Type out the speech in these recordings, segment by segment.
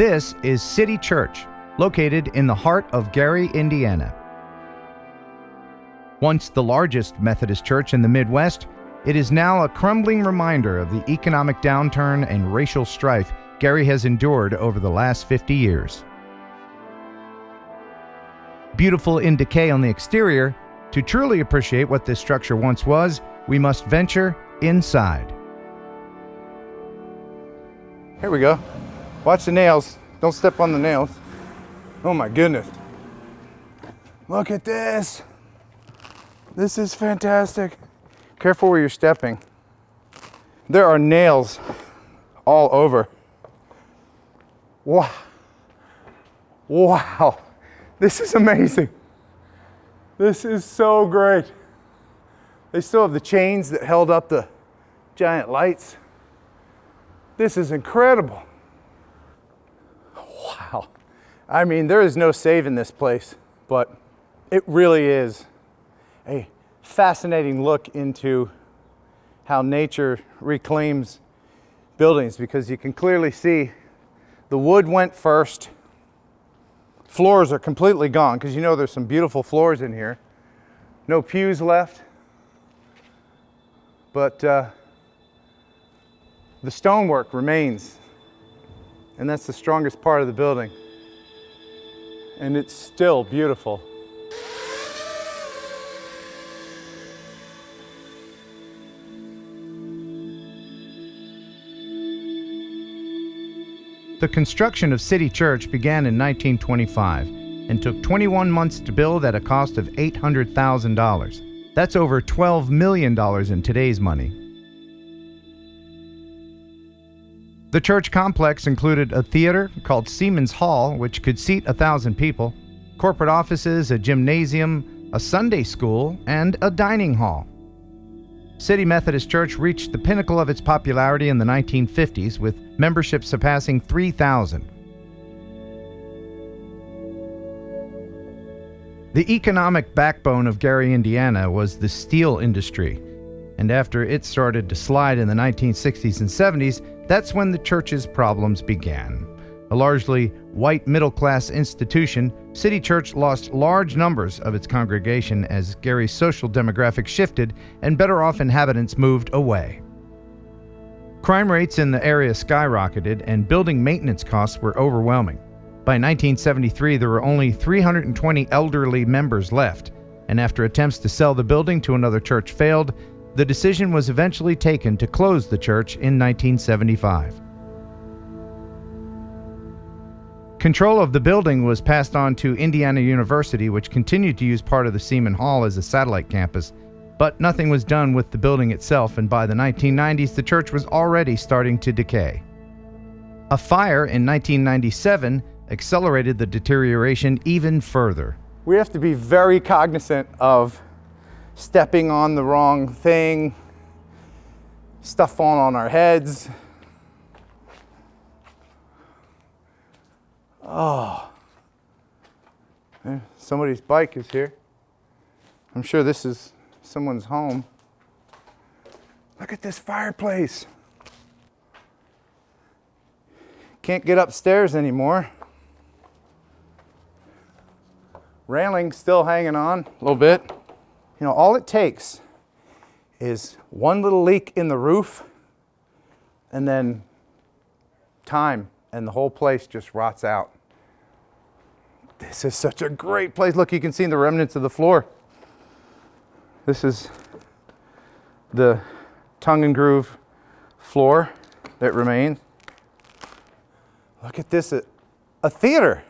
This is City Church, located in the heart of Gary, Indiana. Once the largest Methodist church in the Midwest, it is now a crumbling reminder of the economic downturn and racial strife Gary has endured over the last 50 years. Beautiful in decay on the exterior, to truly appreciate what this structure once was, we must venture inside. Here we go. Watch the nails. Don't step on the nails. Oh my goodness. Look at this. This is fantastic. Careful where you're stepping. There are nails all over. Wow. Wow. This is amazing. This is so great. They still have the chains that held up the giant lights. This is incredible. Wow. I mean, there is no saving this place, but it really is a fascinating look into how nature reclaims buildings, because you can clearly see the wood went first. Floors are completely gone, because you know there's some beautiful floors in here. No pews left. But the stonework remains. And that's the strongest part of the building. And it's still beautiful. The construction of City Church began in 1925 and took 21 months to build at a cost of $800,000. That's over $12 million in today's money. The church complex included a theater called Seaman's Hall, which could seat 1,000 people, corporate offices, a gymnasium, a Sunday school, and a dining hall. City Methodist Church reached the pinnacle of its popularity in the 1950s, with membership surpassing 3,000. The economic backbone of Gary, Indiana was the steel industry, and after it started to slide in the 1960s and 70s, that's when the church's problems began. A largely white middle-class institution, City Church lost large numbers of its congregation as Gary's social demographic shifted and better-off inhabitants moved away. Crime rates in the area skyrocketed and building maintenance costs were overwhelming. By 1973, there were only 320 elderly members left, and after attempts to sell the building to another church failed, the decision was eventually taken to close the church in 1975. Control of the building was passed on to Indiana University, which continued to use part of the Seaman Hall as a satellite campus, but nothing was done with the building itself, and by the 1990s, the church was already starting to decay. A fire in 1997 accelerated the deterioration even further. We have to be very cognizant of stepping on the wrong thing, stuff falling on our heads. Oh, somebody's bike is here. I'm sure this is someone's home. Look at this fireplace. Can't get upstairs anymore. Railing still hanging on a little bit. You know, all it takes is one little leak in the roof and then time, and the whole place just rots out. This is such a great place. Look, you can see the remnants of the floor. This is the tongue and groove floor that remains. Look at this, a theater.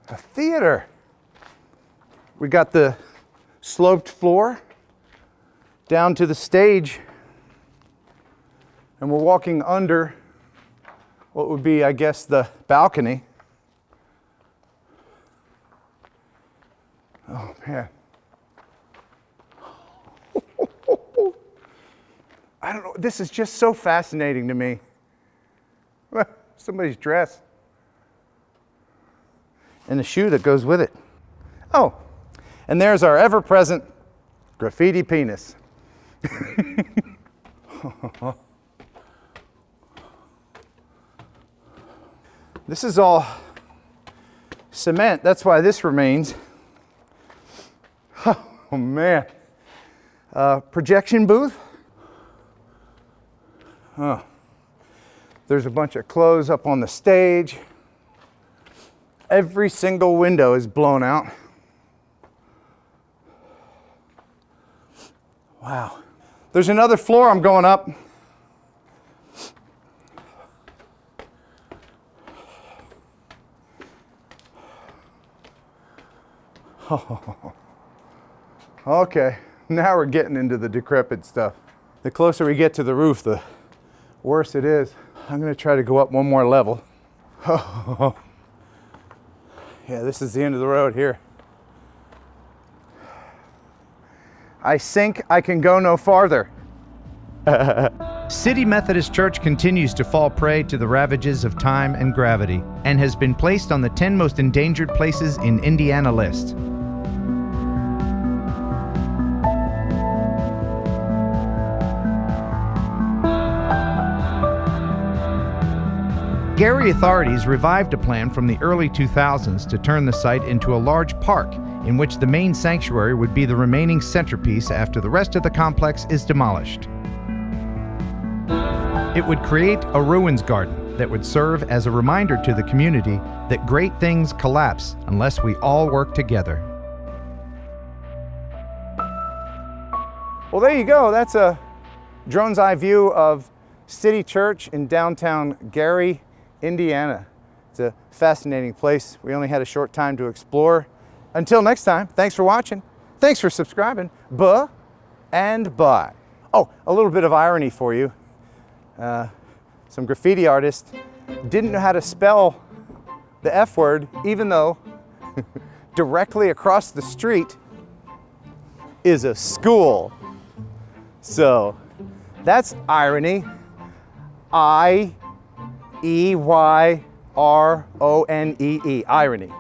A theater. We got the sloped floor down to the stage, and we're walking under what would be, I guess, the balcony. Oh, man. I don't know, this is just so fascinating to me. Somebody's dress. And the shoe that goes with it. Oh, and there's our ever-present graffiti penis. This is all cement. That's why this remains. Oh man. Projection booth. Oh. There's a bunch of clothes up on the stage. Every single window is blown out. Wow. There's another floor I'm going up. Oh. Okay, now we're getting into the decrepit stuff. The closer we get to the roof, the worse it is. I'm gonna try to go up one more level. Oh. Yeah, this is the end of the road here. I think I can go no farther. City Methodist Church continues to fall prey to the ravages of time and gravity, and has been placed on the 10 most endangered places in Indiana list. Gary authorities revived a plan from the early 2000s to turn the site into a large park, in which the main sanctuary would be the remaining centerpiece after the rest of the complex is demolished. It would create a ruins garden that would serve as a reminder to the community that great things collapse unless we all work together. Well, there you go. That's a drone's eye view of City Church in downtown Gary, Indiana. It's a fascinating place. We only had a short time to explore. Until next time, thanks for watching. Thanks for subscribing. Buh and bye. Oh, a little bit of irony for you. Some graffiti artist didn't know how to spell the F word, even though directly across the street is a school. So that's irony. I-E-Y-R-O-N-E-E. Irony.